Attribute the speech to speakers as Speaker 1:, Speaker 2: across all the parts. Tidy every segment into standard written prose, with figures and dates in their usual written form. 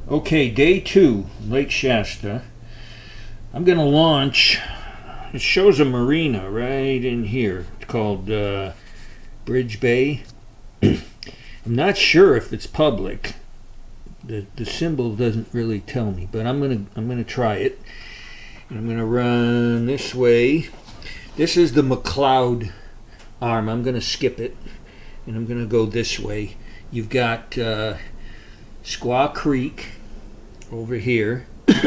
Speaker 1: Okay, day 2, Lake Shasta. I'm going to launch. It shows a marina right in here. It's called Bridge Bay. I'm not sure if it's public. The symbol doesn't really tell me, but I'm gonna try it. And I'm gonna run this way. This is the McLeod arm. I'm gonna skip it, and I'm gonna go this way. You've got Squaw Creek over here,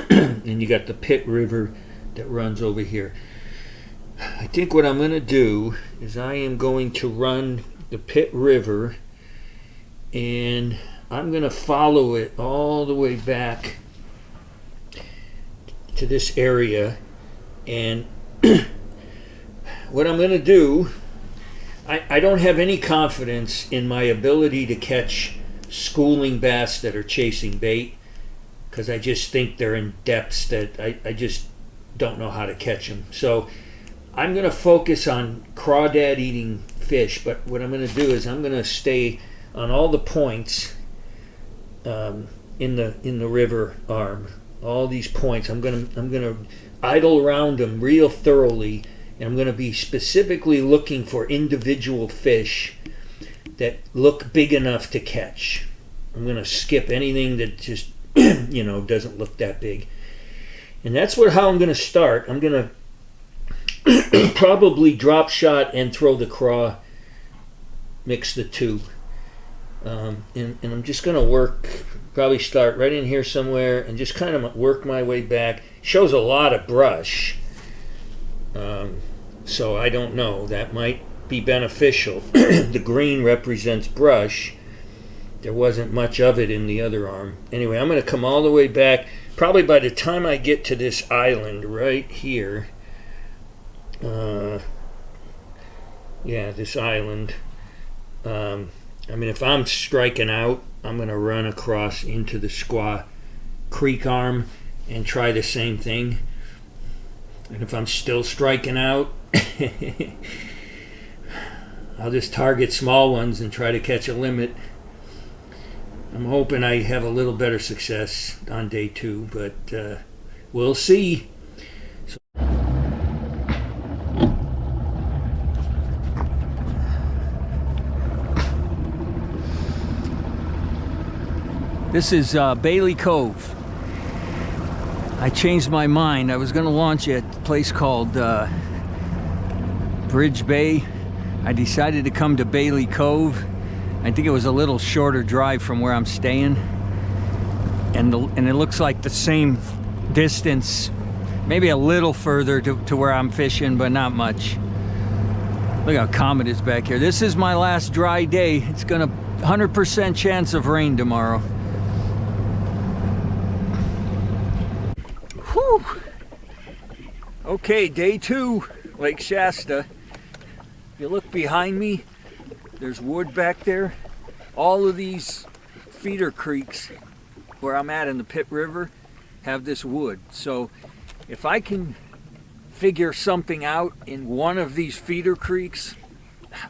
Speaker 1: and you got the Pitt River that runs over here. I think what I'm going to do is I am going to run the Pitt River, and I'm going to follow it all the way back to this area. And what I'm going to do, I don't have any confidence in my ability to catch schooling bass that are chasing bait, because I just think they're in depths that I just don't know how to catch them. So I'm going to focus on crawdad eating fish, but what I'm going to do is I'm going to stay on all the points in the river arm. All these points, I'm going to idle around them real thoroughly, and I'm going to be specifically looking for individual fish that look big enough to catch. I'm going to skip anything that just doesn't look that big. And that's how I'm going to start. I'm going to probably drop shot and throw the craw, mix the two. And I'm just going to probably start right in here somewhere and just kind of work my way back. Shows a lot of brush. So I don't know. That might be beneficial. The green represents brush. There wasn't much of it in the other arm. Anyway, I'm going to come all the way back. Probably by the time I get to this island right here, this island, if I'm striking out, I'm going to run across into the Squaw Creek arm and try the same thing. And if I'm still striking out, I'll just target small ones and try to catch a limit. I'm hoping I have a little better success on day 2, but we'll see. This is Bailey Cove. I changed my mind. I was going to launch at a place called Bridge Bay. I decided to come to Bailey Cove. I think it was a little shorter drive from where I'm staying, and it looks like the same distance, maybe a little further to where I'm fishing, but not much. Look how calm it is back here. This is my last dry day. It's gonna 100% chance of rain tomorrow. Whew. Okay, day 2, Lake Shasta. If you look behind me, there's wood back there. All of these feeder creeks where I'm at in the Pitt River have this wood. So if I can figure something out in one of these feeder creeks,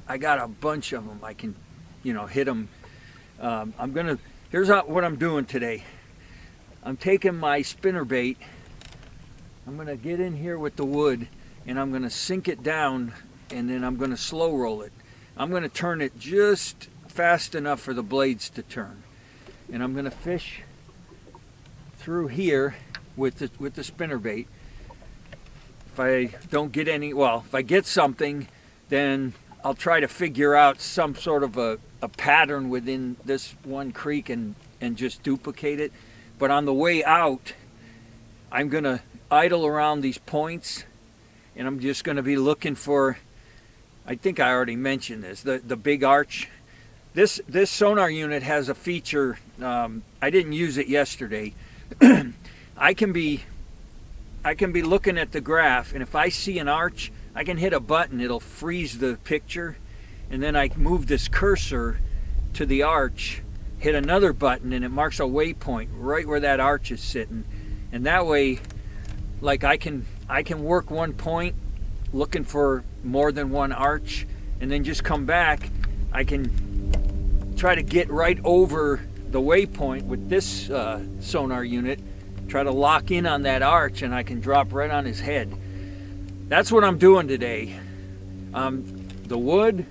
Speaker 1: I got a bunch of them. I can, hit them. Here's what I'm doing today. I'm taking my spinnerbait. I'm gonna get in here with the wood, and I'm gonna sink it down, and then I'm gonna slow roll it. I'm going to turn it just fast enough for the blades to turn. And I'm going to fish through here with the spinnerbait. If I don't get if I get something, then I'll try to figure out some sort of a pattern within this one creek and just duplicate it. But on the way out, I'm going to idle around these points, and I'm just going to be looking for, I think I already mentioned this, the big arch. This sonar unit has a feature, I didn't use it yesterday. I can be looking at the graph, and if I see an arch, I can hit a button, it'll freeze the picture, and then I move this cursor to the arch, hit another button, and it marks a waypoint right where that arch is sitting. And that way, like I can work one point looking for more than one arch, and then just come back. I can try to get right over the waypoint with this sonar unit, try to lock in on that arch, and I can drop right on his head. That's what I'm doing today. The wood,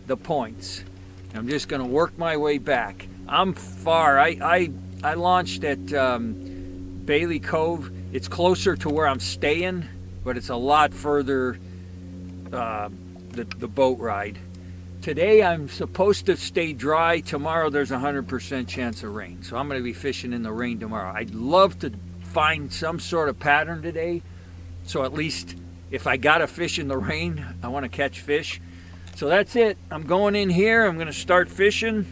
Speaker 1: the points. I'm just going to work my way back. I'm far. I launched at Bailey Cove. It's closer to where I'm staying, but it's a lot further, the boat ride. Today I'm supposed to stay dry. Tomorrow there's a 100% chance of rain. So I'm going to be fishing in the rain tomorrow. I'd love to find some sort of pattern today. So at least if I got to fish in the rain, I want to catch fish. So that's it. I'm going in here. I'm going to start fishing.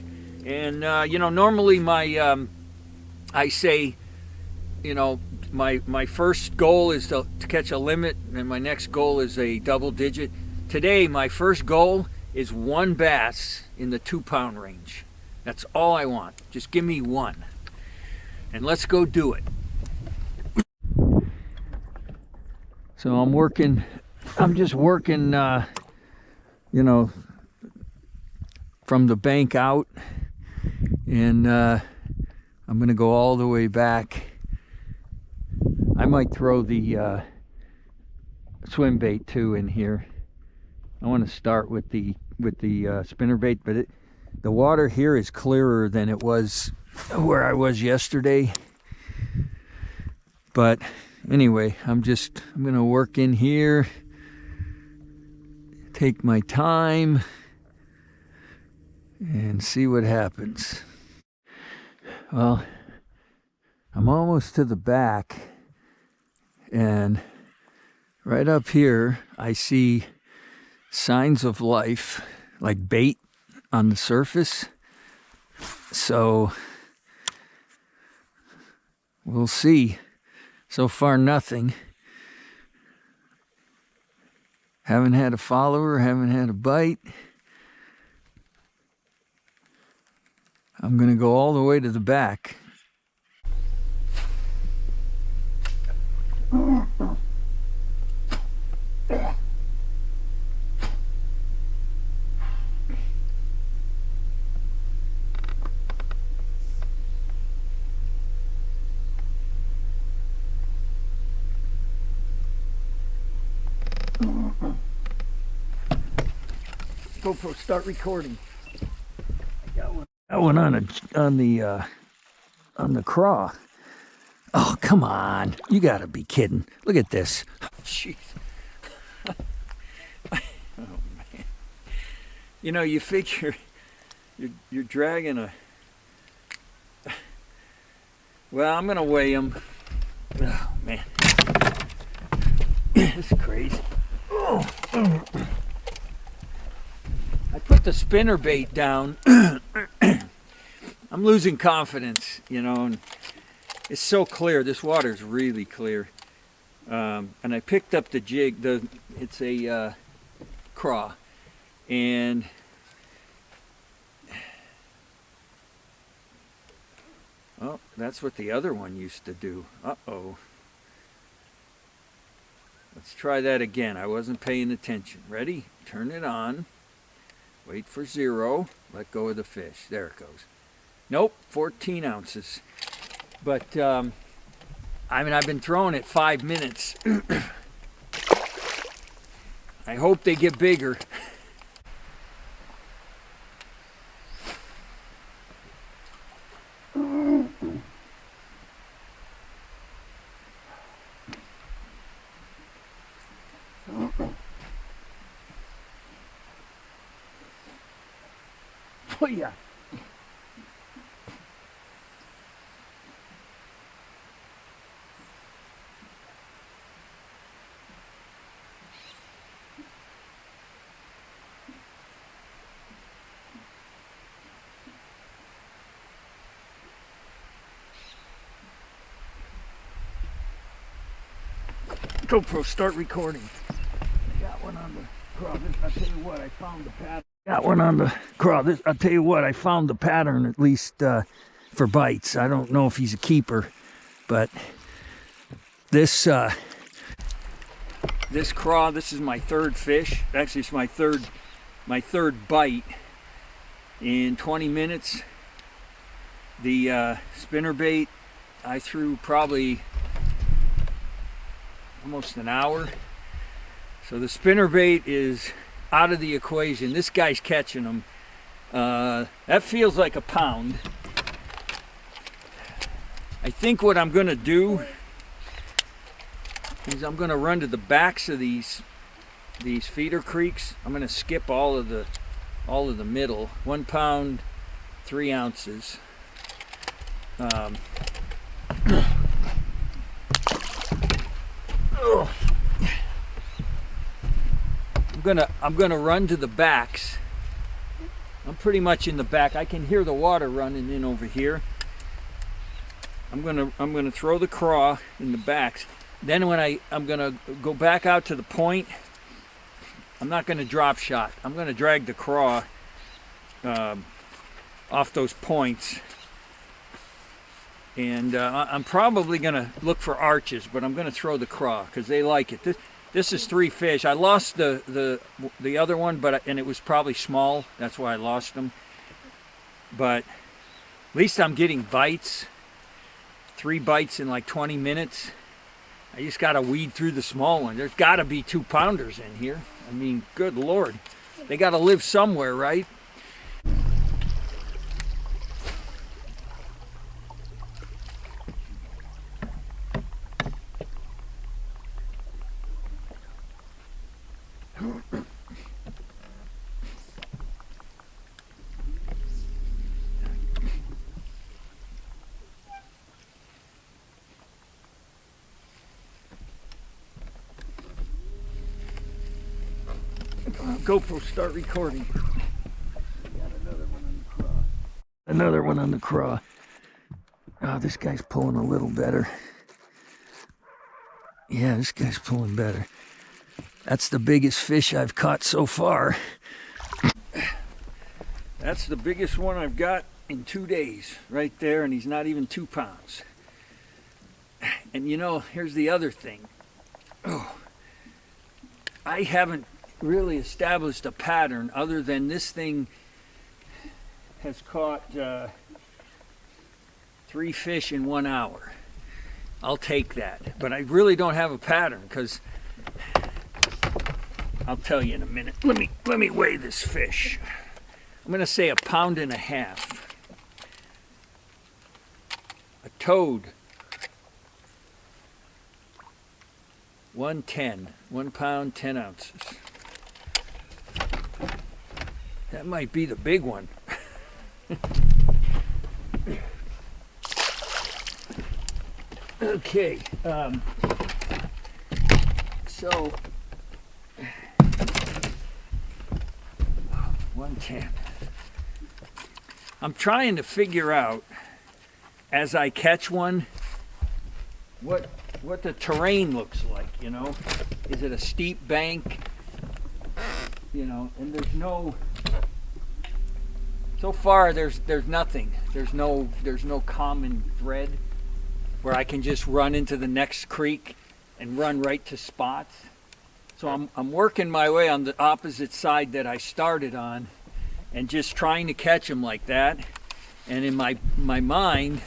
Speaker 1: And, normally I say, my first goal is to catch a limit, and my next goal is a double digit. Today, my first goal is one bass in the 2-pound range. That's all I want. Just give me one. And let's go do it. So I'm just working, from the bank out, and I'm gonna go all the way back. I might throw the swim bait too in here. I want to start with the spinner bait, but the water here is clearer than it was where I was yesterday. But anyway, I'm gonna work in here, take my time, and see what happens. Well, I'm almost to the back, and right up here I see signs of life, like bait on the surface. So we'll see. So far, nothing. Haven't had a follower, haven't had a bite. I'm gonna go all the way to the back. GoPro, start recording. I got one on the craw. Oh, come on. You gotta be kidding. Look at this. Jeez. Oh, man. You figure you're dragging a... Well, I'm gonna weigh him. Oh, man. This is crazy. Oh. I put the spinner bait down. I'm losing confidence, and it's so clear. This water's really clear. And I picked up the jig. It's a craw, and oh, that's what the other one used to do. Uh-oh. Let's try that again. I wasn't paying attention. Ready? Turn it on. Wait for 0. Let go of the fish. There it goes. Nope, 14 ounces. But, I've been throwing it 5 minutes. I hope they get bigger. Oh, yeah. GoPro, start recording. I got one on the craw. I'll tell you what, I found the pattern. Got one on the craw. I'll tell you what, I found the pattern, at least for bites. I don't know if he's a keeper, but this craw, this is my third fish. Actually, it's my third bite in 20 minutes. The spinnerbait I threw probably almost an hour. So the spinnerbait is out of the equation. This guy's catching them. That feels like a pound. I think what I'm going to do is I'm going to run to the backs of these feeder creeks. I'm going to skip all of the middle. 1 pound, 3 ounces. I'm gonna run to the backs. I'm pretty much in the back. I can hear the water running in over here. I'm gonna throw the craw in the backs. Then when I'm gonna go back out to the point, I'm not gonna drop shot. I'm gonna drag the craw off those points. And I'm probably gonna look for arches, but I'm gonna throw the craw because they like it. This is 3 fish. I lost the other one, and it was probably small. That's why I lost them. But at least I'm getting bites. 3 bites in like 20 minutes. I just got to weed through the small one. There's got to be 2-pounders in here. I mean, good Lord. They got to live somewhere, right? GoPro, start recording. Got another one on the craw. Another one on the craw. Oh, this guy's pulling a little better. Yeah, this guy's pulling better. That's the biggest fish I've caught so far. That's the biggest one I've got in 2 days, right there, and he's not even 2 pounds. And you know, here's the other thing. Oh, I haven't really established a pattern other than this thing has caught 3 fish in 1 hour. I'll take that, but I really don't have a pattern because I'll tell you in a minute. Let me weigh this fish. I'm going to say 1.5 pounds. A toad, 110, 1 pound 10 ounces. That might be the big one. Okay, so 110. I'm trying to figure out as I catch one what the terrain looks like, you know. Is it a steep bank? You know, and there's no, so far there's nothing. There's no common thread where I can just run into the next creek and run right to spots. So I'm working my way on the opposite side that I started on and just trying to catch them like that. And in my mind,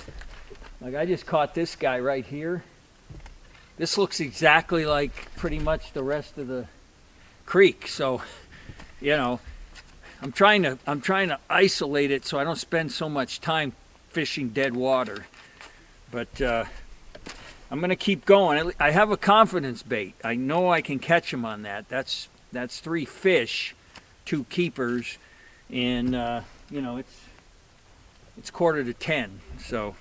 Speaker 1: like I just caught this guy right here. This looks exactly like pretty much the rest of the creek. So, you know, I'm trying to isolate it so I don't spend so much time fishing dead water. But I'm going to keep going. I have a confidence bait. I know I can catch them on that. That's 3 fish, 2 keepers, and you know, it's 9:45. So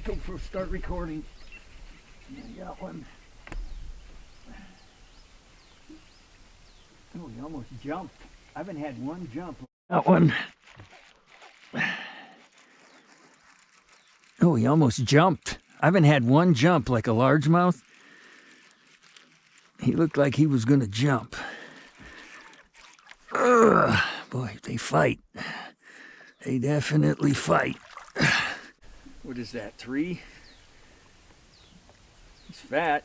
Speaker 1: GoPro, start recording. Yeah, got one. Oh, he almost jumped. I haven't had one jump. That one. Oh, he almost jumped. I haven't had one jump like a largemouth. He looked like he was going to jump. Boy, they fight. They definitely fight. what is that, 3? He's fat.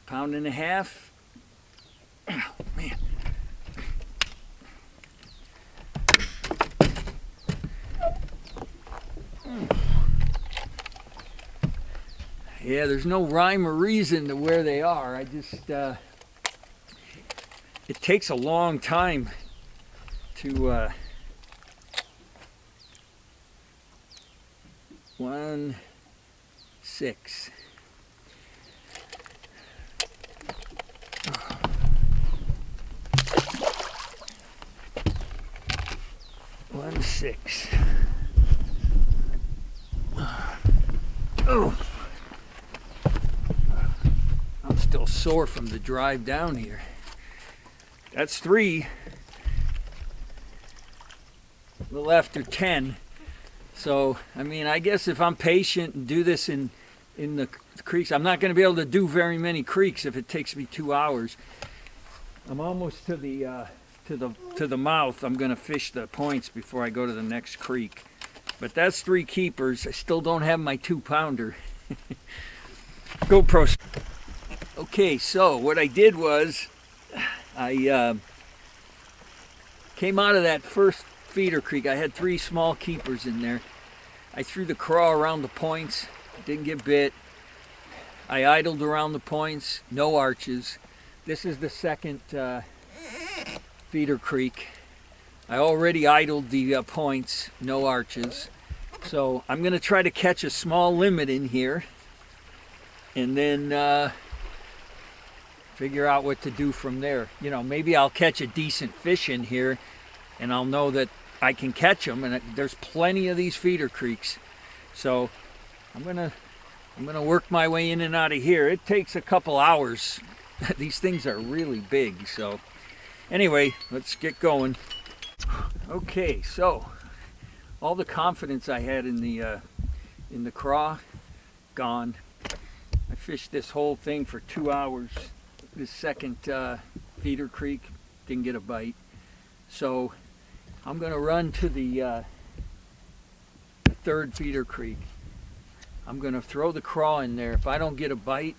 Speaker 1: Pound and a half. Oh, man. Yeah, there's no rhyme or reason to where they are. I just, it takes a long time to, 1, 6. One, 6. Oh. I'm still sore from the drive down here. That's 3. A little after 10. So, I mean, I guess if I'm patient and do this in the creeks, I'm not going to be able to do very many creeks if it takes me 2 hours. I'm almost to the mouth. I'm going to fish the points before I go to the next creek. But that's 3 keepers. I still don't have my 2-pounder. GoPro. Okay, so what I did was I came out of that first feeder creek. I had 3 small keepers in there. I threw the craw around the points, didn't get bit. I idled around the points, no arches. This is the second feeder creek. I already idled the points, no arches. So I'm going to try to catch a small limit in here and then figure out what to do from there. You know, maybe I'll catch a decent fish in here and I'll know that I can catch them, and there's plenty of these feeder creeks. So I'm gonna work my way in and out of here. It takes a couple hours. These things are really big. So anyway, let's get going. Okay, so all the confidence I had in the craw, gone. I fished this whole thing for 2 hours. This second feeder creek, didn't get a bite. So I'm going to run to the third feeder creek. I'm going to throw the craw in there. If I don't get a bite,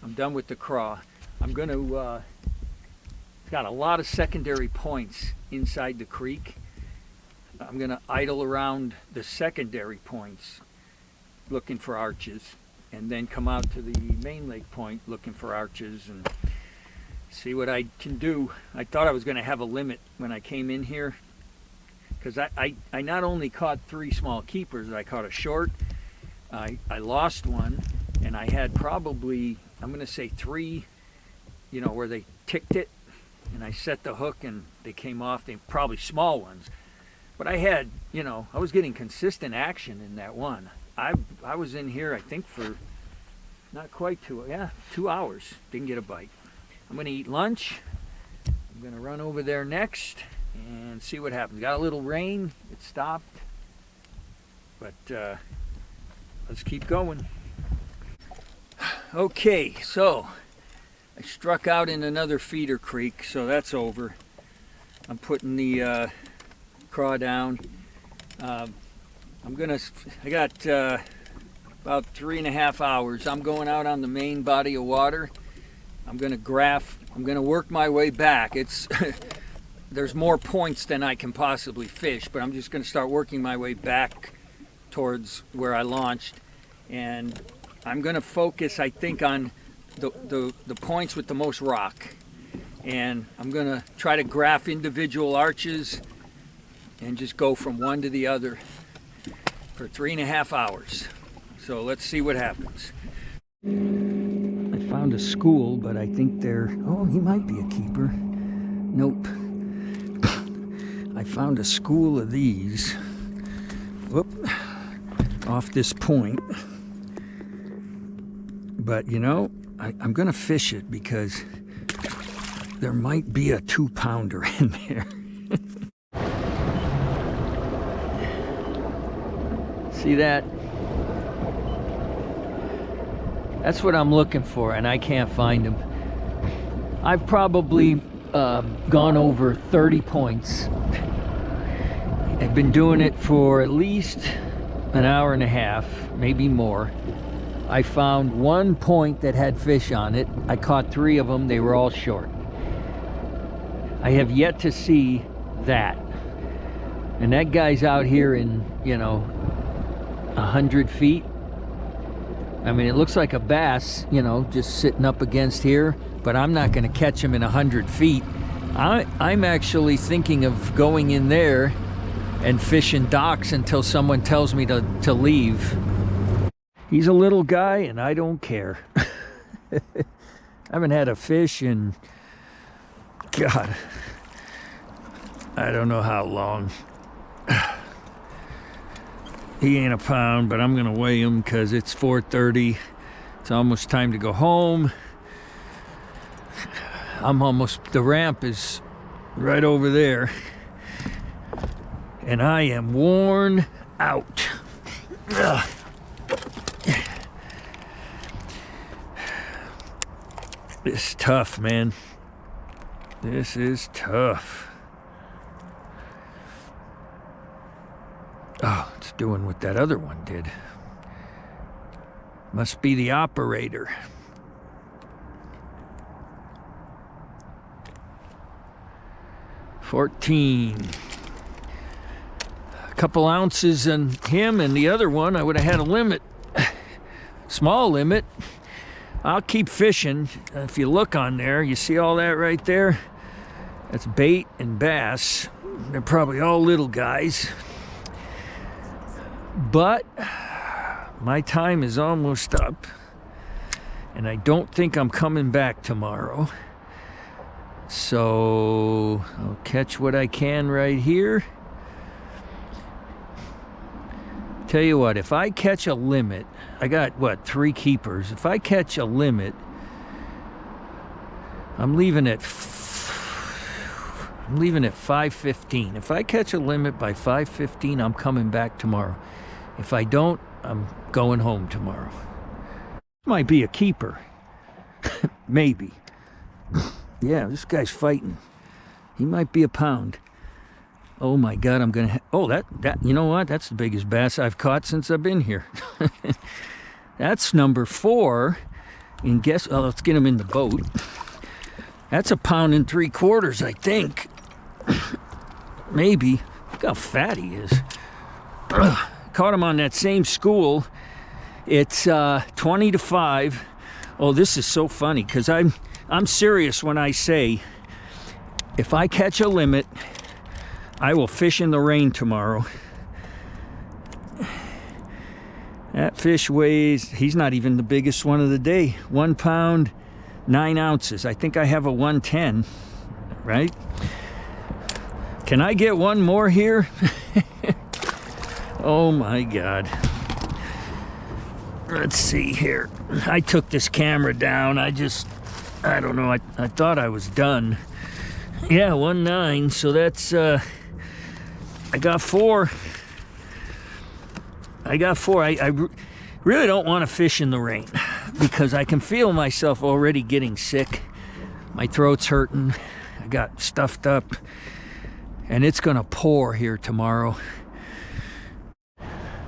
Speaker 1: I'm done with the craw. I'm going to, it's got a lot of secondary points inside the creek. I'm going to idle around the secondary points looking for arches, and then come out to the main lake point looking for arches and see what I can do. I thought I was going to have a limit when I came in here, because I not only caught 3 small keepers, I caught a short, I lost one, and I had probably, I'm going to say 3, you know, where they ticked it, and I set the hook and they came off. They probably small ones, but I had, you know, I was getting consistent action in that one. I was in here, I think, for not quite 2 hours, didn't get a bite. I'm going to eat lunch. I'm going to run over there next and see what happens. Got a little rain. It stopped. But let's keep going. Okay, so I struck out in another feeder creek, so that's over. I'm putting the craw down. I got about 3.5 hours. I'm going out on the main body of water. I'm going to work my way back. It's there's more points than I can possibly fish, but I'm just going to start working my way back towards where I launched, and I'm going to focus, I think, on the points with the most rock, and I'm going to try to graph individual arches and just go from one to the other for 3.5 hours. So let's see what happens. I found a school, but I think oh, he might be a keeper. Nope. I found a school of these. Whoop. Off this point. But you know, I'm gonna fish it because there might be a 2-pounder in there. See that? That's what I'm looking for, and I can't find them. I've probably gone over 30 points. I've been doing it for at least an hour and a half, maybe more, I found one point that had fish on it. I caught 3 of them. They were all short. I have yet to see that. And that guy's out here in, you know, 100 feet. I mean, it looks like a bass, you know, just sitting up against here, but I'm not going to catch him in 100 feet. I'm actually thinking of going in there and fishing docks until someone tells me to leave. He's a little guy and I don't care. I haven't had a fish in, God, I don't know how long. He ain't a pound, but I'm gonna weigh him because it's 4:30. It's almost time to go home. The ramp is right over there. And I am worn out. Ugh. This is tough, man. This is tough. Oh, it's doing what that other one did. Must be the operator. $14. A couple ounces on him, and the other one I would have had a limit. Small limit. I'll keep fishing. If you look on there, you see all that right there? That's bait and bass. They're probably all little guys. But my time is almost up, and I don't think I'm coming back tomorrow. So I'll catch what I can right here. Tell you what, if I catch a limit, I got, what, 3 keepers. If I catch a limit, I'm leaving at 5:15. If I catch a limit by 5:15, I'm coming back tomorrow. If I don't, I'm going home tomorrow. Might be a keeper. Maybe. Yeah, this guy's fighting. He might be a pound. Oh my God, I'm gonna that you know what? That's the biggest bass I've caught since I've been here. That's number 4. And guess, oh, let's get him in the boat. That's 1 3/4 pounds, I think. Maybe. Look how fat he is. Caught him on that same school. It's 20 to 5. Oh, this is so funny because I'm serious when I say if I catch a limit, I will fish in the rain tomorrow. That fish weighs, he's not even the biggest one of the day. 1 pound, 9 ounces. I think I have a 110, right? Can I get one more here? Oh my God. Let's see here. I took this camera down. I don't know. I thought I was done. Yeah, 1.9. So that's, I got 4. I really don't want to fish in the rain because I can feel myself already getting sick. My throat's hurting. I got stuffed up. And it's going to pour here tomorrow.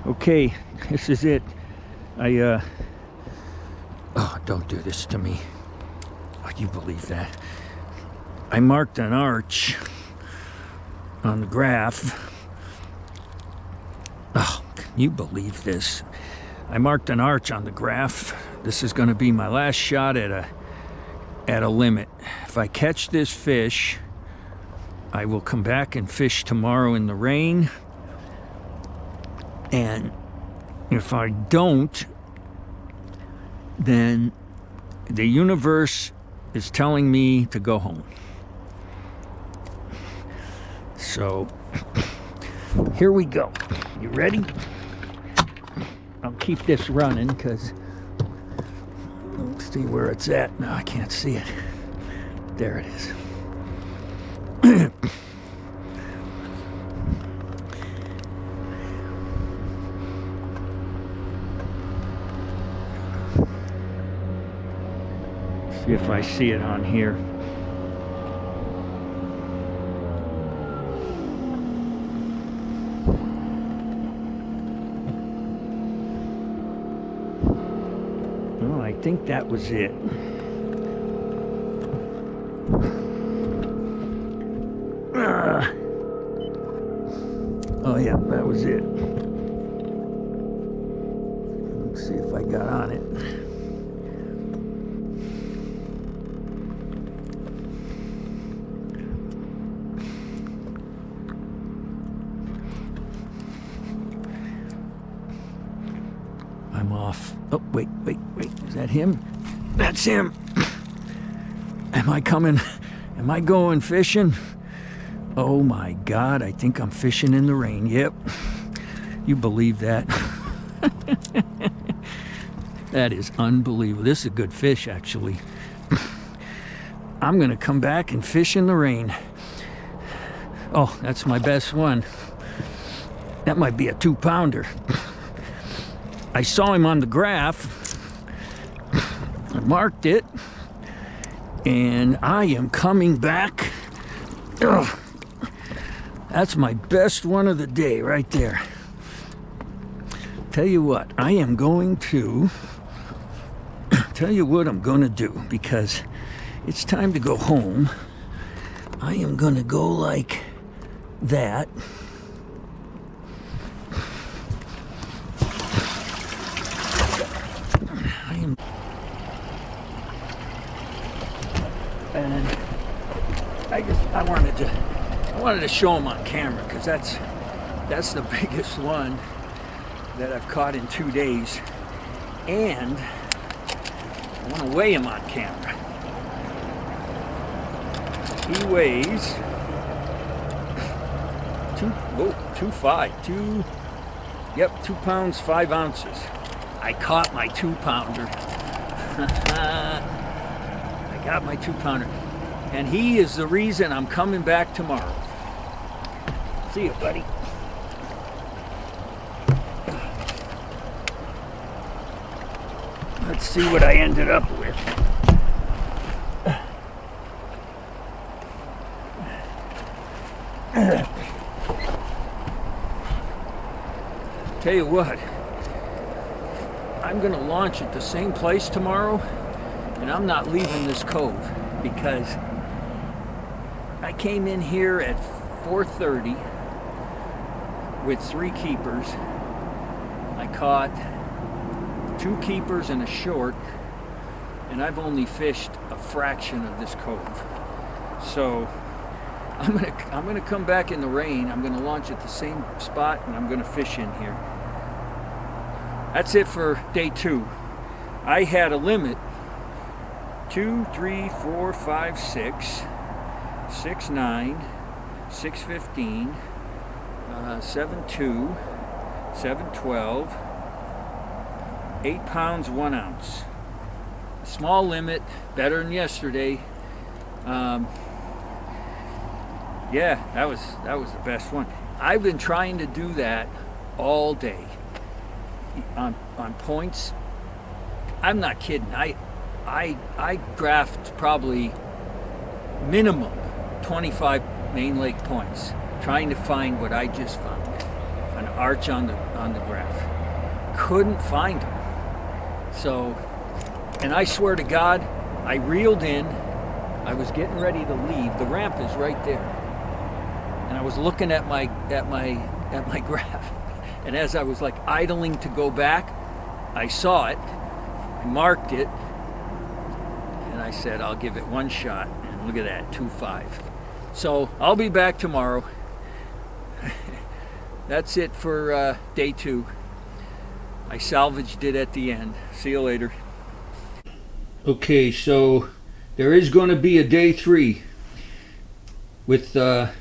Speaker 1: Okay, this is it. Oh, don't do this to me. Oh, you believe that? I marked an arch on the graph. Oh, can you believe this? I marked an arch on the graph. This is going to be my last shot at a limit. If I catch this fish, I will come back and fish tomorrow in the rain. And if I don't, then the universe is telling me to go home. So here we go. You ready? I'll keep this running because let's see where it's at. No, I can't see it. There it is. See if I see it on here. think that was it. Oh yeah, that was it. Let's see if I got on it. I'm off. Oh, wait. Is that him? That's him. Am I coming? Am I going fishing? Oh my God, I think I'm fishing in the rain. Yep. You believe that? That is unbelievable. This is a good fish, actually. I'm gonna come back and fish in the rain. Oh, that's my best one. That might be a 2-pounder. I saw him on the graph. I marked it. And I am coming back. Ugh. That's my best one of the day right there. Tell you what, I am going to tell you what I'm going to do, because it's time to go home. I am going to go like that. And I wanted to show them on camera, because that's the biggest one that I've caught in 2 days, and I want to weigh him on camera. He weighs 2 pounds 5 ounces. I caught my 2-pounder. I got my 2-pounder. And he is the reason I'm coming back tomorrow. See you, buddy. Let's see what I ended up with. Tell you what, I'm gonna launch at the same place tomorrow, and I'm not leaving this cove, because I came in here at 4:30 with 3 keepers. I caught 2 keepers and a short, and I've only fished a fraction of this cove. So I'm gonna come back in the rain. I'm gonna launch at the same spot, and I'm gonna fish in here. That's it for day 2. I had a limit 2, 3, 4, 5, 6, 6, 9, 6, 15, 7, 2, 7, 12, 8 pounds 1 ounce. Small limit, better than yesterday. Yeah, that was the best one. I've been trying to do that all day on points. I'm not kidding. I graphed probably minimum 25 main lake points, trying to find what I just found, an arch on the graph. Couldn't find them. So, and I swear to God, I reeled in. I was getting ready to leave. The ramp is right there, and I was looking at my graph. And as I was like idling to go back, I saw it. I marked it, and I said, I'll give it one shot. And look at that, 2.5. So I'll be back tomorrow. That's it for day 2. I salvaged it at the end. See you later. Okay, so there is going to be a day 3 with about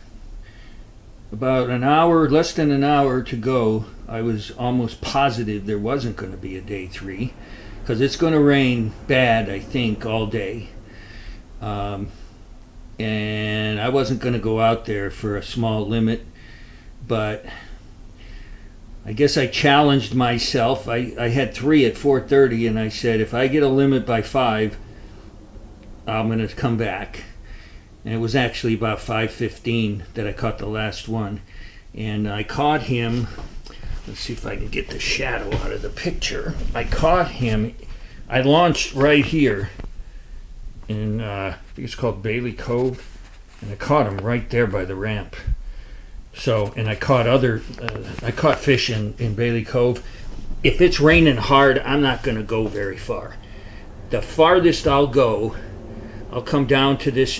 Speaker 1: an hour, less than an hour to go. I was almost positive there wasn't going to be a day 3, because it's going to rain bad, I think, all day. And I wasn't going to go out there for a small limit, but I guess I challenged myself. I had 3 at 4:30, and I said, if I get a limit by 5, I'm going to come back. And it was actually about 5:15 that I caught the last one. And I caught him, let's see if I can get the shadow out of the picture. I caught him,
Speaker 2: I launched right here in, I think it's called Bailey Cove, and I caught them right there by the ramp. So, and I caught fish in Bailey Cove. If it's raining hard, I'm not going to go very far. The farthest I'll go, I'll come down to this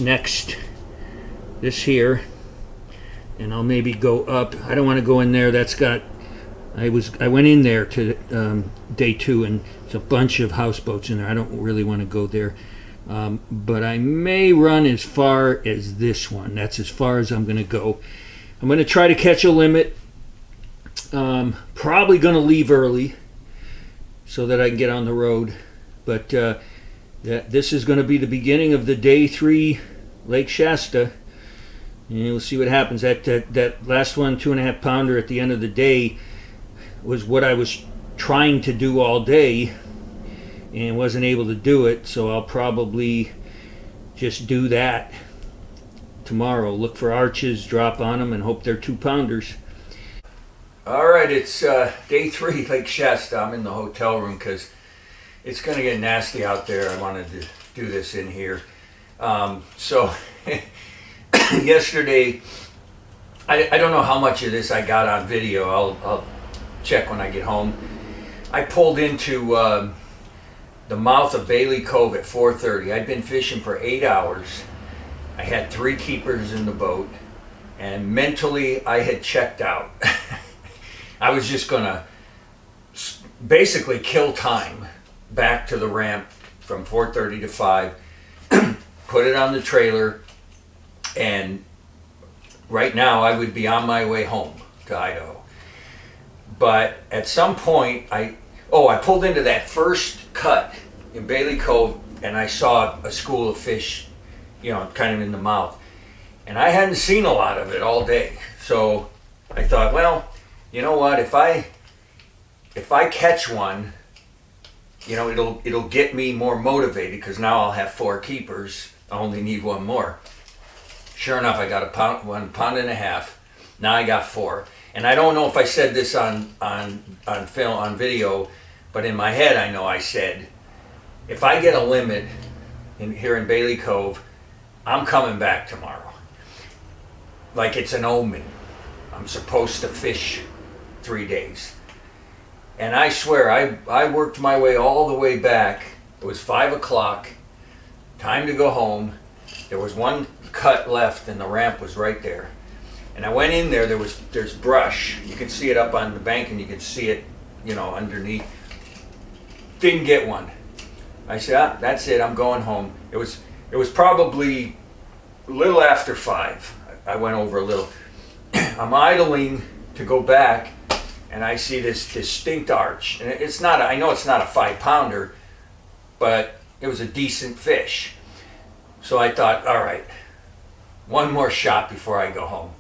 Speaker 2: here, and I'll maybe go up. I don't want to go in there. I went in there to day 2, and there's a bunch of houseboats in there. I don't really want to go there. But I may run as far as this one. That's as far as I'm going to go. I'm going to try to catch a limit. Probably going to leave early so that I can get on the road. But this is going to be the beginning of the day 3 Lake Shasta. And we'll see what happens. That last one, 2.5 pounder at the end of the day, was what I was trying to do all day and wasn't able to do it. So I'll probably just do that tomorrow. Look for arches, drop on them, and hope they're 2 pounders. All right, it's day 3 Lake Shasta. I'm in the hotel room because it's going to get nasty out there. I wanted to do this in here. So yesterday, I don't know how much of this I got on video. I'll check when I get home. I pulled into the mouth of Bailey Cove at 4:30. I'd been fishing for 8 hours. I had 3 keepers in the boat, and mentally I had checked out. I was just gonna basically kill time back to the ramp from 4:30 to 5, put it on the trailer, and right now I would be on my way home to Idaho. But at some point, I pulled into that first cut in Bailey Cove, and I saw a school of fish, kind of in the mouth. And I hadn't seen a lot of it all day. So I thought, well, you know what, if I catch one, it'll get me more motivated, because now I'll have 4 keepers. I only need 1 more. Sure enough, I got 1.5 pounds. Now I got 4. And I don't know if I said this on film, on video, but in my head I know I said, if I get a limit here in Bailey Cove, I'm coming back tomorrow. Like it's an omen. I'm supposed to fish 3 days. And I swear, I worked my way all the way back. It was 5 o'clock, time to go home. There was 1 cut left and the ramp was right there. And I went in there, there's brush. You can see it up on the bank and you can see it, underneath. Didn't get one. I said, that's it, I'm going home. It was probably a little after 5. I went over a little. I'm idling to go back, and I see this distinct arch. And I know it's not a 5 pounder, but it was a decent fish. So I thought, all right, 1 more shot before I go home.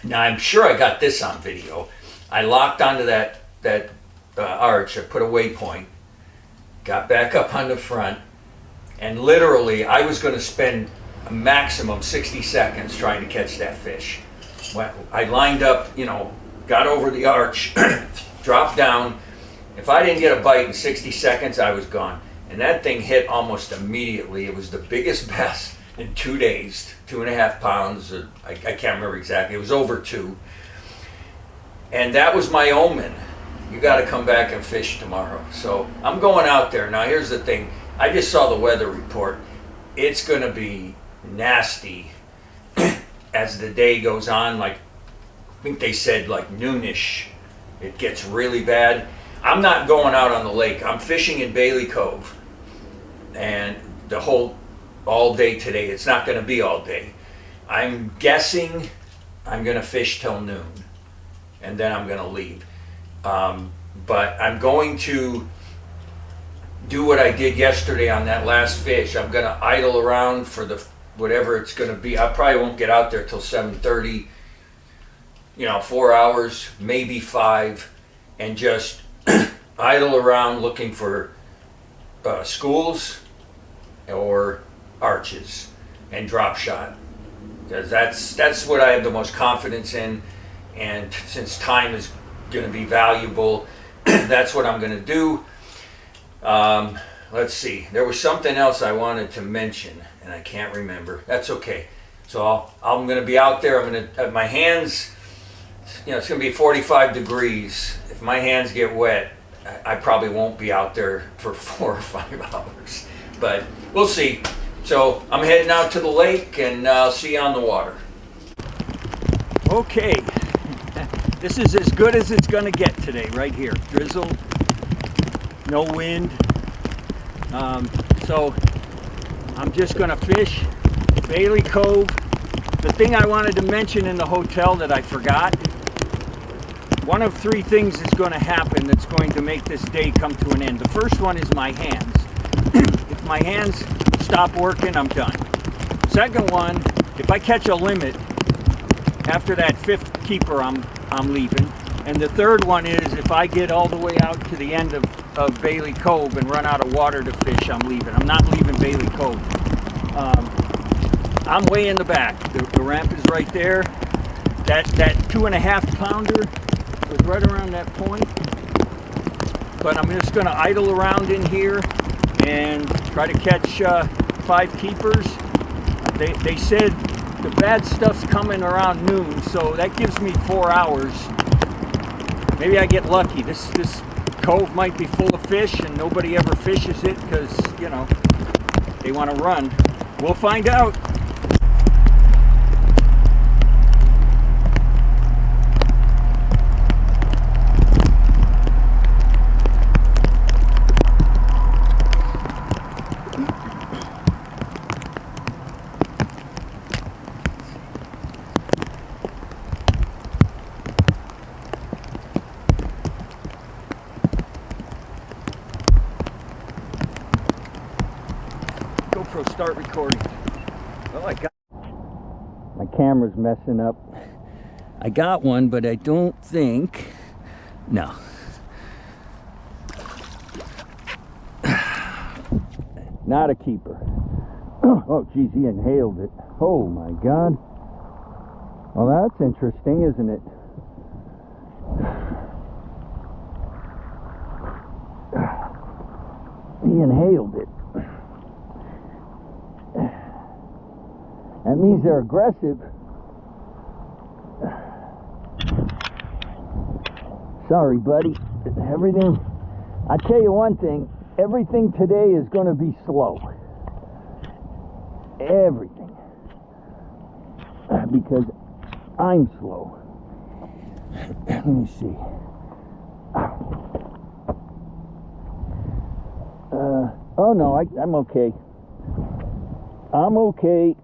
Speaker 2: Now I'm sure I got this on video. I locked onto that arch. I put a waypoint, got back up on the front, and literally I was going to spend a maximum 60 seconds trying to catch that fish. I lined up, got over the arch, dropped down. If I didn't get a bite in 60 seconds, I was gone. And that thing hit almost immediately. It was the biggest bass in 2 days, 2.5 pounds. I can't remember exactly. It was over 2. And that was my omen. You got to come back and fish tomorrow. So I'm going out there. Now here's the thing. I just saw the weather report. It's going to be nasty as the day goes on. I think they said noonish, it gets really bad. I'm not going out on the lake. I'm fishing in Bailey Cove. And all day today. It's not going to be all day. I'm guessing I'm going to fish till noon, and then I'm going to leave. But I'm going to do what I did yesterday on that last fish. I'm going to idle around for whatever it's going to be. I probably won't get out there till 7:30. 4 hours, maybe 5, and just idle around looking for schools or arches and drop shot, because that's what I have the most confidence in. And since time is going to be valuable, that's what I'm going to do. let's see. There was something else I wanted to mention, and I can't remember. That's okay. So I'm going to be out there. I'm going to, my hands, it's going to be 45 degrees. If my hands get wet, I probably won't be out there for 4 or 5 hours. But we'll see. So I'm heading out to the lake, and I'll see you on the water.
Speaker 1: Okay, this is as good as it's going to get today, right here. Drizzle, no wind. So I'm just going to fish Bailey Cove. The thing I wanted to mention in the hotel that I forgot, one of 3 things is going to happen that's going to make this day come to an end. The first one is my hands. If my hands stop working, I'm done. Second one, if I catch a limit, after that 5th keeper, I'm leaving. And the third one is if I get all the way out to the end of Bailey Cove and run out of water to fish, I'm leaving. I'm not leaving Bailey Cove. I'm way in the back. The ramp is right there. That 2.5 pounder was right around that point. But I'm just going to idle around in here and try to catch 5 keepers. They said the bad stuff's coming around noon, so that gives me 4 hours. Maybe I get lucky. This cove might be full of fish and nobody ever fishes it because, they want to run. We'll find out. GoPro, start recording. Oh, I got my camera's messing up. I got one, but I don't think. No. Not a keeper. Oh, geez, he inhaled it. Oh my God. Well, that's interesting, isn't it? He inhaled it. That means they're aggressive. Sorry, buddy. Everything, I tell you one thing, everything today is going to be slow. Everything. Because I'm slow. Let me see. Oh no, I'm okay. I'm okay.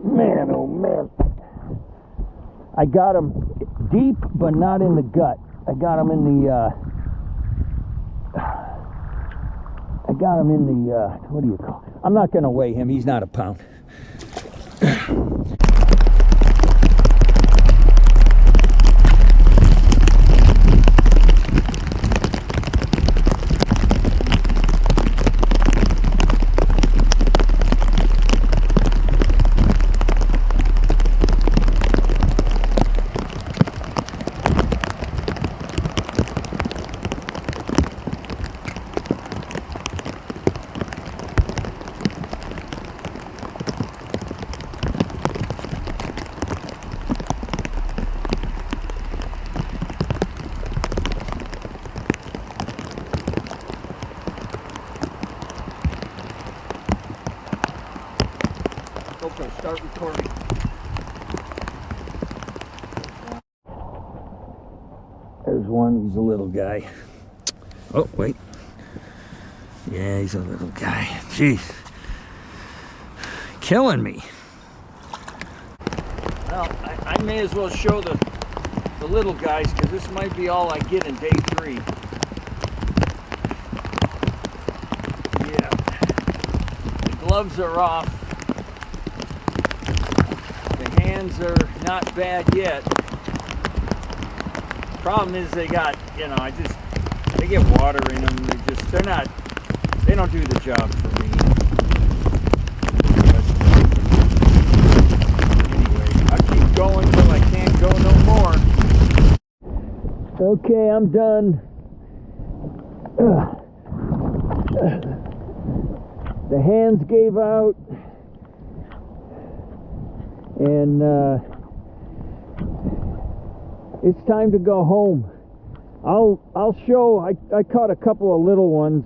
Speaker 1: Man, oh man. I got him deep, but not in the gut. I got him in the, what do you call it? I'm not going to weigh him. He's not a pound. Okay, start recording. There's one, he's a little guy. Oh, wait. Yeah, he's a little guy. Jeez. Killing me. Well, I may as well show the little guys because this might be all I get in day 3. Yeah. The gloves are off. The hands are not bad yet. Problem is they got, they get water in them. They don't do the job for me. But anyway, I'll keep going till I can't Okay, I'm done. The hands gave out, and it's time to go home. I'll show. I caught a couple of little ones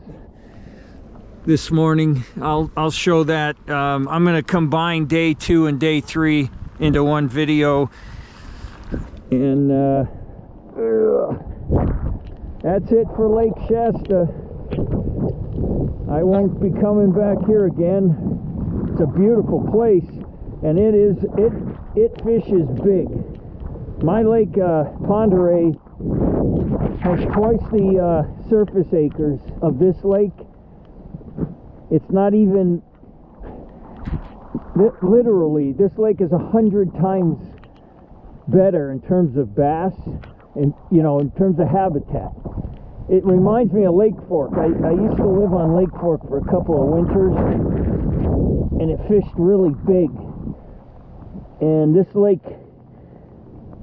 Speaker 1: this morning. I'll show that. I'm going to combine day 2 and day 3 into one video, and that's it for Lake Shasta. I won't be coming back here again. It's a beautiful place, and it fishes big. My lake, Ponderay, has twice the surface acres of this lake. It's not even, literally, this lake is 100 times better in terms of bass and, in terms of habitat. It reminds me of Lake Fork. I used to live on Lake Fork for a couple of winters, and it fished really big. And this lake,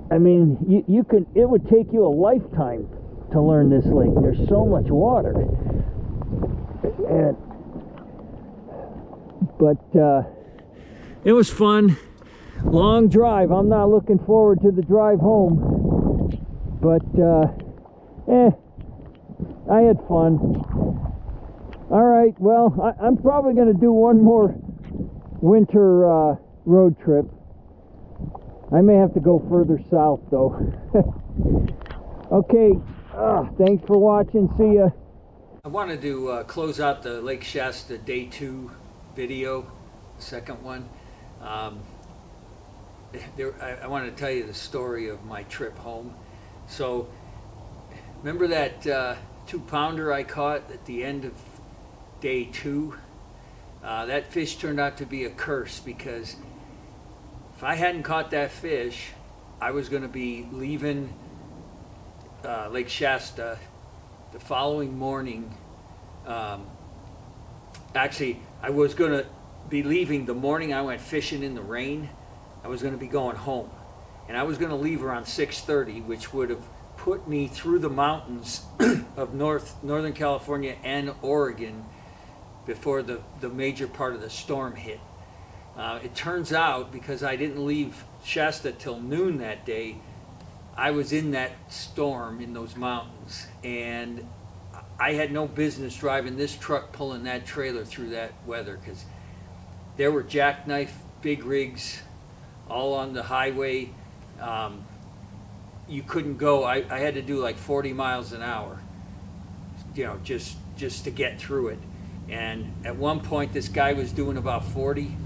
Speaker 1: I mean, it would take you a lifetime to learn this lake. There's so much water. But it was fun. Long drive. I'm not looking forward to the drive home. But, I had fun. All right, well, I'm probably going to do one more winter road trip. I may have to go further south, though. Okay, thanks for watching. See ya. I wanted to close out the Lake Shasta Day 2 video, the second one. I wanted to tell you the story of my trip home. So, remember that 2-pounder I caught at the end of day 2? That fish turned out to be a curse, because if I hadn't caught that fish, I was going to be leaving Lake Shasta the following morning. Actually, I was going to be leaving the morning I went fishing in the rain. I was going to be going home, and I was going to leave around 6:30, which would have put me through the mountains of Northern California and Oregon before the major part of the storm hit. It turns out, because I didn't leave Shasta till noon that day, I was in that storm in those mountains, and I had no business driving this truck, pulling that trailer through that weather, because there were jackknife big rigs all on the highway. You couldn't go. I had to do like 40 miles an hour, just to get through it. And at one point, this guy was doing about 40,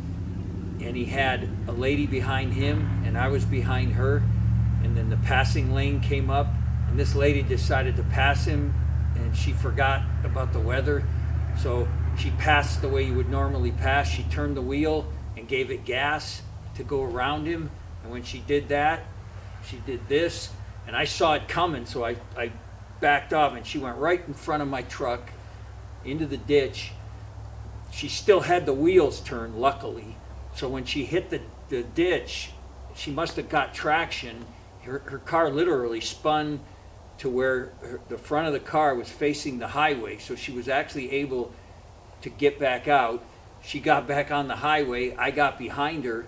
Speaker 1: and he had a lady behind him, and I was behind her. And then the passing lane came up, and this lady decided to pass him, and she forgot about the weather. So she passed the way you would normally pass. She turned the wheel and gave it gas to go around him. And when she did that, she did this, and I saw it coming, so I backed off, and she went right in front of my truck into the ditch. She still had the wheels turned, luckily. So when she hit the ditch, she must have got traction. Her car literally spun to where the front of the car was facing the highway, so she was actually able to get back out. She got back on the highway. I got behind her.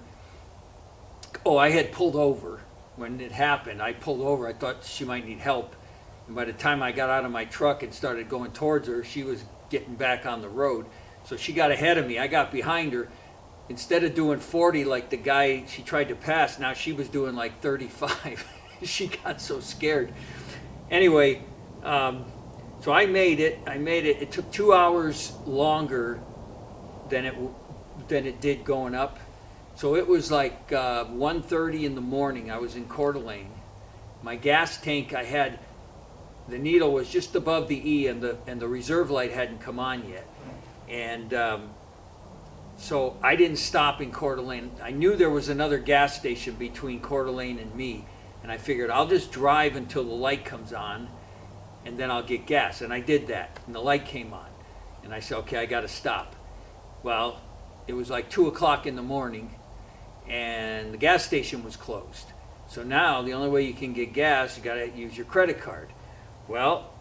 Speaker 1: Oh, I had pulled over when it happened. I pulled over. I thought she might need help. And by the time I got out of my truck and started going towards her, she was getting back on the road. So she got ahead of me. I got behind her. Instead of doing 40 like the guy she tried to pass, now she was doing like 35. She got so scared. Anyway, so I made it. It took 2 hours longer than it did going up. So it was like 1:30 in the morning. I was in Coeur d'Alene. My gas tank, the needle was just above the E, and the reserve light hadn't come on yet. And so I didn't stop in Coeur d'Alene. I knew there was another gas station between Coeur d'Alene and me, and I figured I'll just drive until the light comes on, and then I'll get gas. And I did that, and the light came on. And I said, okay, I got to stop. Well, it was like 2 o'clock in the morning, and the gas station was closed. So now the only way you can get gas, you got to use your credit card. Well,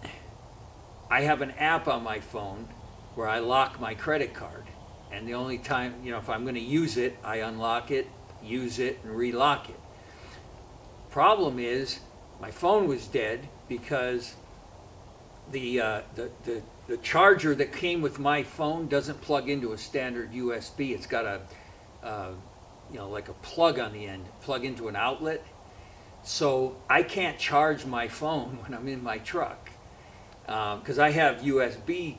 Speaker 1: I have an app on my phone where I lock my credit card. And the only time, if I'm going to use it, I unlock it, use it, and relock it. Problem is, my phone was dead because the charger that came with my phone doesn't plug into a standard USB. It's got like a plug on the end, plug into an outlet. So I can't charge my phone when I'm in my truck because I have USB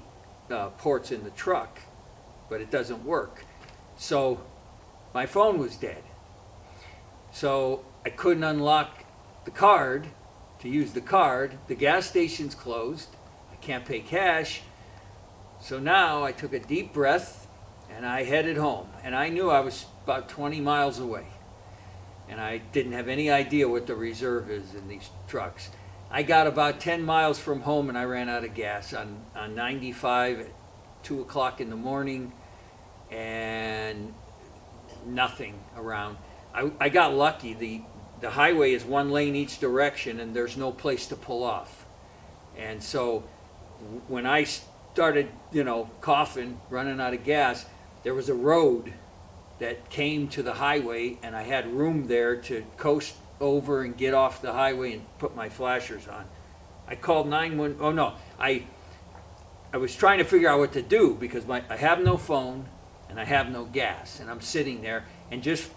Speaker 1: ports in the truck, but it doesn't work. So my phone was dead. So I couldn't unlock the card to use the card. The gas station's closed. I can't pay cash. So now I took a deep breath and I headed home. And I knew I was about 20 miles away. And I didn't have any idea what the reserve is in these trucks. I got about 10 miles from home and I ran out of gas on 95 at 2 o'clock in the morning, and nothing around. I got lucky. The highway is one lane each direction and there's no place to pull off. And so when I started, coughing, running out of gas, there was a road that came to the highway and I had room there to coast over and get off the highway and put my flashers on. I called 911. Oh no, I was trying to figure out what to do because I have no phone and I have no gas, and I'm sitting there, and just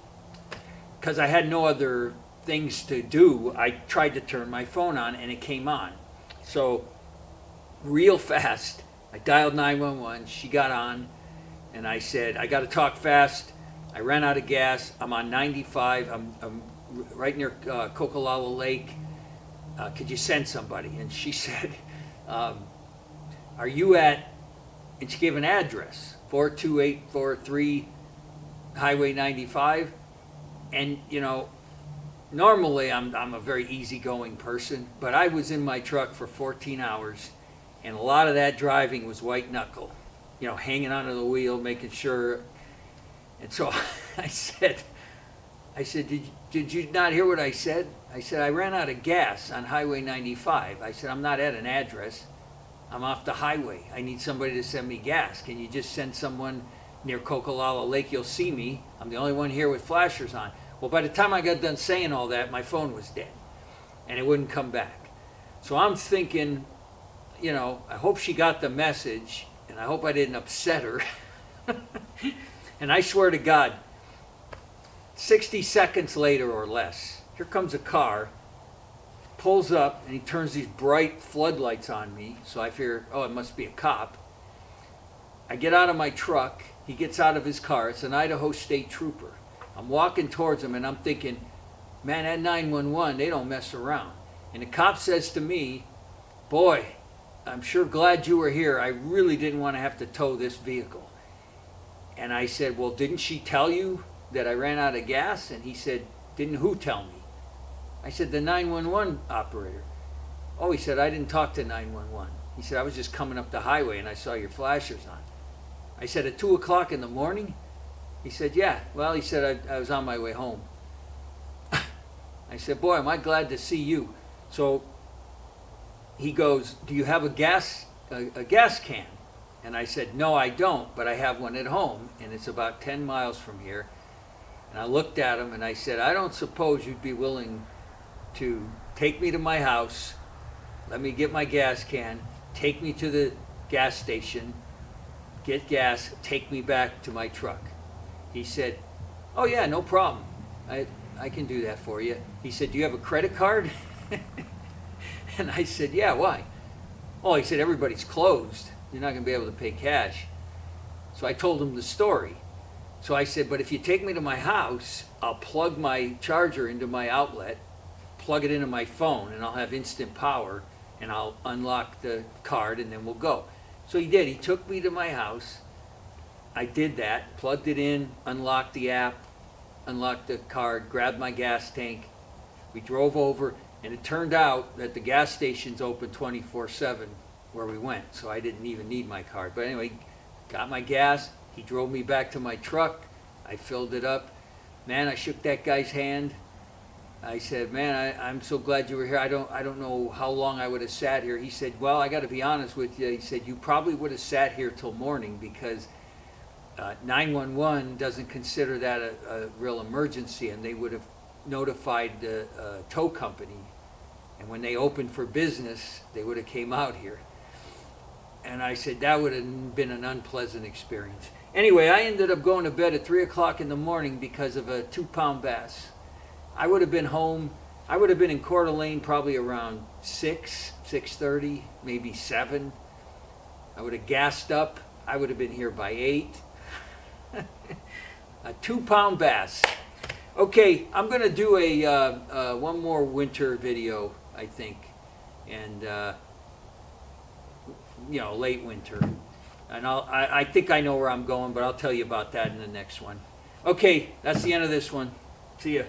Speaker 1: because I had no other things to do, I tried to turn my phone on and it came on. So real fast, I dialed 911. She got on and I said, I got to talk fast. I ran out of gas. I'm on 95. I'm right near Kokolala Lake. Could you send somebody? And she said, are you at, and she gave an address, 42843 Highway 95. And, normally I'm a very easygoing person, but I was in my truck for 14 hours, and a lot of that driving was white knuckle, hanging onto the wheel, making sure. And so I said, did you not hear what I said? I said, I ran out of gas on Highway 95. I said, I'm not at an address. I'm off the highway. I need somebody to send me gas. Can you just send someone near Kokolala Lake? You'll see me. I'm the only one here with flashers on. Well, by the time I got done saying all that, my phone was dead and it wouldn't come back. So I'm thinking, I hope she got the message and I hope I didn't upset her. And I swear to God, 60 seconds later or less, here comes a car, pulls up, and he turns these bright floodlights on me. So I figure, oh, it must be a cop. I get out of my truck. He gets out of his car. It's an Idaho state trooper. I'm walking towards him, and I'm thinking, man, at 911, they don't mess around. And the cop says to me, boy, I'm sure glad you were here. I really didn't want to have to tow this vehicle. And I said, well, didn't she tell you that I ran out of gas? And he said, didn't who tell me? I said, the 911 operator. Oh, he said, I didn't talk to 911. He said, I was just coming up the highway and I saw your flashers on. I said, at 2 o'clock in the morning? He said, yeah. Well, he said, I was on my way home. I said, boy, am I glad to see you. So he goes, do you have a gas can? And I said, no, I don't, but I have one at home, and it's about 10 miles from here. And I looked at him and I said, I don't suppose you'd be willing to take me to my house, let me get my gas can, take me to the gas station, get gas, take me back to my truck. He said, oh yeah, no problem. I can do that for you. He said, do you have a credit card? And I said, yeah, why? Oh, he said, everybody's closed. You're not going to be able to pay cash. So I told him the story. So I said, but if you take me to my house, I'll plug my charger into my outlet, plug it into my phone, and I'll have instant power, and I'll unlock the card, and then we'll go. So he did. He took me to my house. I did that, plugged it in, unlocked the app, unlocked the card, grabbed my gas tank. We drove over, and it turned out that the gas station's open 24/7 where we went, so I didn't even need my card. But anyway, got my gas. He drove me back to my truck. I filled it up. Man, I shook that guy's hand. I said, man, I'm so glad you were here. I don't know how long I would have sat here. He said, well, I got to be honest with you. He said, you probably would have sat here till morning because 911 doesn't consider that a real emergency, and they would have notified the tow company. And when they opened for business, they would have came out here. And I said, that would have been an unpleasant experience. Anyway, I ended up going to bed at 3 o'clock in the morning because of a 2-pound bass. I would have been home. I would have been in Coeur d'Alene probably around 6, 6:30, maybe 7. I would have gassed up. I would have been here by 8. A 2-pound bass. Okay, I'm going to do a one more winter video, I think, and late winter. And I think I know where I'm going, but I'll tell you about that in the next one. Okay, that's the end of this one. See ya.